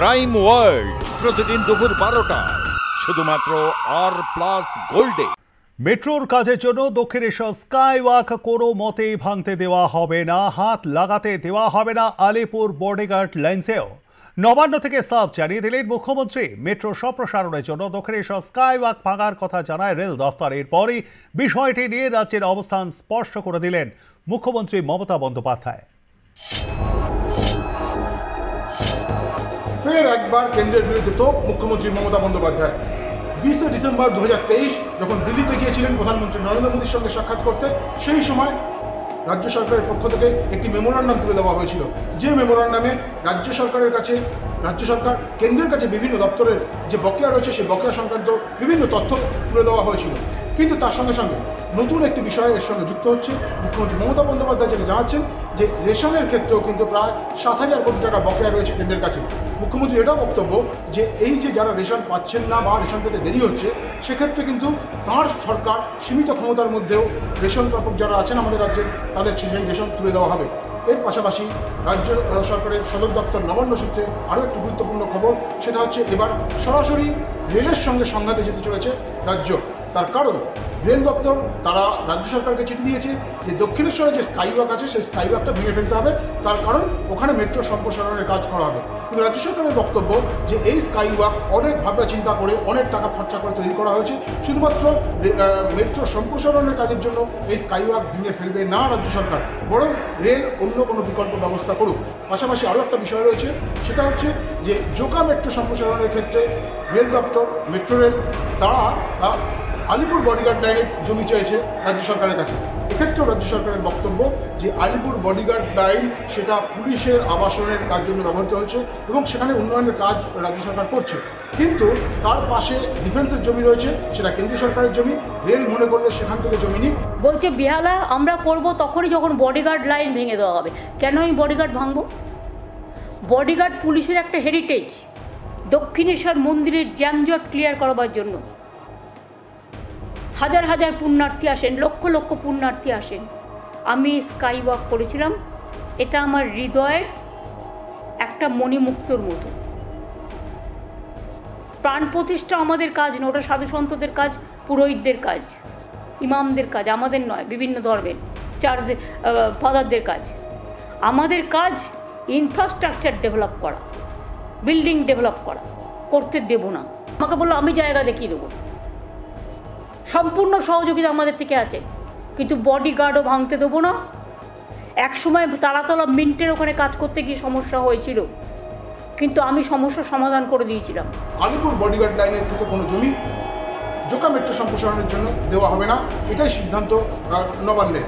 Crime world প্রতিদিন দুপুর 12টায় শুধুমাত্র R+ গোল্ডে। মেট্রোর কাজের জন্য দক্ষিণ এশিয়া স্কাইওয়াক কোনো মতেই ভাঙতে দেওয়া হবে না, হাত লাগাতে দেওয়া হবে না আলিপুর বডিগার্ড লাইন্সেও। নবান্ন থেকে সাফ জানিয়ে দিলেন মুখ্যমন্ত্রী। মেট্রো সম্প্রসারণের জন্য দক্ষিণ এশিয়া স্কাইওয়াক ভাঙার কথা জানায় রেল দফতর। এরপরই বিষয়টি নিয়ে রাজ্যের অবস্থান স্পষ্ট করে দিলেন মুখ্যমন্ত্রী মমতা বন্দ্যোপাধ্যায়। ফের একবার কেন্দ্রের বিরুদ্ধে তো মুখ্যমন্ত্রী মমতা বন্দ্যোপাধ্যায় 20 ডিসেম্বর 2023 যখন দিল্লিতে গিয়েছিলেন প্রধানমন্ত্রী নরেন্দ্র মোদীর সঙ্গে সাক্ষাৎ করতে, সেই সময় রাজ্য সরকারের পক্ষ থেকে একটি মেমোরান্ডাম তুলে দেওয়া হয়েছিল। যে মেমোরান্ডামে রাজ্য সরকার কেন্দ্রের কাছে বিভিন্ন দপ্তরের যে বকেয়া রয়েছে সেই বকেয়া সংক্রান্ত বিভিন্ন তথ্য তুলে দেওয়া হয়েছিল। কিন্তু তার সঙ্গে সঙ্গে নতুন একটি বিষয় এর সঙ্গে যুক্ত হচ্ছে। মুখ্যমন্ত্রী মমতা বন্দ্যোপাধ্যায় যেটা জানাচ্ছেন যে রেশনের ক্ষেত্রেও কিন্তু প্রায় 7,000 কোটি টাকা বকেয়া রয়েছে কেন্দ্রের কাছে। মুখ্যমন্ত্রীর এটাও বক্তব্য যে এই যে যারা রেশন পাচ্ছেন না বা রেশন পেতে দেরি হচ্ছে, সেক্ষেত্রে কিন্তু তাঁর সরকার সীমিত ক্ষমতার মধ্যেও রেশন প্রাপক যারা আছেন আমাদের রাজ্যের, তাদের সেই রেশন তুলে দেওয়া হবে। এর পাশাপাশি রাজ্য সরকারের সদর দপ্তর নবান্ন সূত্রে আরও একটি গুরুত্বপূর্ণ খবর, সেটা হচ্ছে এবার সরাসরি রেলের সঙ্গে সংঘাতে যেতে চলেছে রাজ্য। তার কারণ রেল দপ্তর তারা রাজ্য সরকারকে চিঠি দিয়েছে যে দক্ষিণেশ্বরে যে স্কাইওয়াক আছে সেই স্কাইওয়াকটা ভেঙে ফেলতে হবে, তার কারণ ওখানে মেট্রো সম্প্রসারণের কাজ করা হবে। কিন্তু রাজ্য সরকারের বক্তব্য যে এই স্কাইওয়াক অনেক ভাবনা চিন্তা করে অনেক টাকা খরচা করে তৈরি করা হয়েছে, শুধুমাত্র মেট্রো সম্প্রসারণের কাজের জন্য এই স্কাইওয়াক ভেঙে ফেলবে না রাজ্য সরকার, বরং রেল অন্য কোনো বিকল্প ব্যবস্থা করুক। পাশাপাশি আরও একটা বিষয় রয়েছে, সেটা হচ্ছে যে জোকা মেট্রো সম্প্রসারণের ক্ষেত্রে রেল দপ্তর, মেট্রো রেল তারা আলিপুর বডিগার্ড লাইনের জমি চেয়েছে রাজ্য সরকারের কাছে। এক্ষেত্রেও রাজ্য সরকারের বক্তব্য যে আলিপুর বডিগার্ড লাইন সেটা পুলিশের আবাসনের কাজ জন্য ব্যবহৃত হচ্ছে এবং সেখানে উন্নয়নের কাজ রাজ্য সরকার করছে, কিন্তু তার পাশে ডিফেন্সের জমি রয়েছে, সেটা কেন্দ্রীয় সরকারের জমি। রেল মনে করলে সেখান থেকে জমি নিক। বলছে বেহালা আমরা করব তখনই যখন বডিগার্ড লাইন ভেঙে দেওয়া হবে। কেন আমি বডিগার্ড ভাঙবো? বডিগার্ড পুলিশের একটা হেরিটেজ, দক্ষিণেশ্বর মন্দিরের যানজট ক্লিয়ার করবার জন্য হাজার হাজার পুণ্যার্থী আসেন, লক্ষ লক্ষ পুণ্যার্থী আসেন। আমি স্কাইওয়াক করেছিলাম, এটা আমার হৃদয়ের একটা মণিমুক্তর মতো। প্রাণ প্রতিষ্ঠা আমাদের কাজ নয়, ওটা সাধু সন্তদের কাজ, পুরোহিতদের কাজ, ইমামদের কাজ, আমাদের নয়, বিভিন্ন ধর্মের চার্চ ফাদারদের কাজ। আমাদের কাজ ইনফ্রাস্ট্রাকচার ডেভেলপ করা, বিল্ডিং ডেভেলপ করা, করতে দেব না। আমাকে বললো আমি জায়গা দেখিয়ে দেবো, সম্পূর্ণ সহযোগিতা আমাদের থেকে আছে, কিন্তু বডিগার্ডও ভাঙতে দেবো না। একসময় তারাতলা মিন্টের ওখানে কাজ করতে গিয়ে সমস্যা হয়েছিল, কিন্তু আমি সমস্যার সমাধান করে দিয়েছিলাম। আলিপুর বডিগার্ড লাইনের থেকে কোনো জমি জোকা মেট্রো সম্প্রসারণের জন্য দেওয়া হবে না, এটাই সিদ্ধান্ত নবান্নের।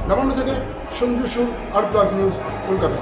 নবান্ন থেকে সঞ্জু সুর, R+ নিউজ, কলকাতা।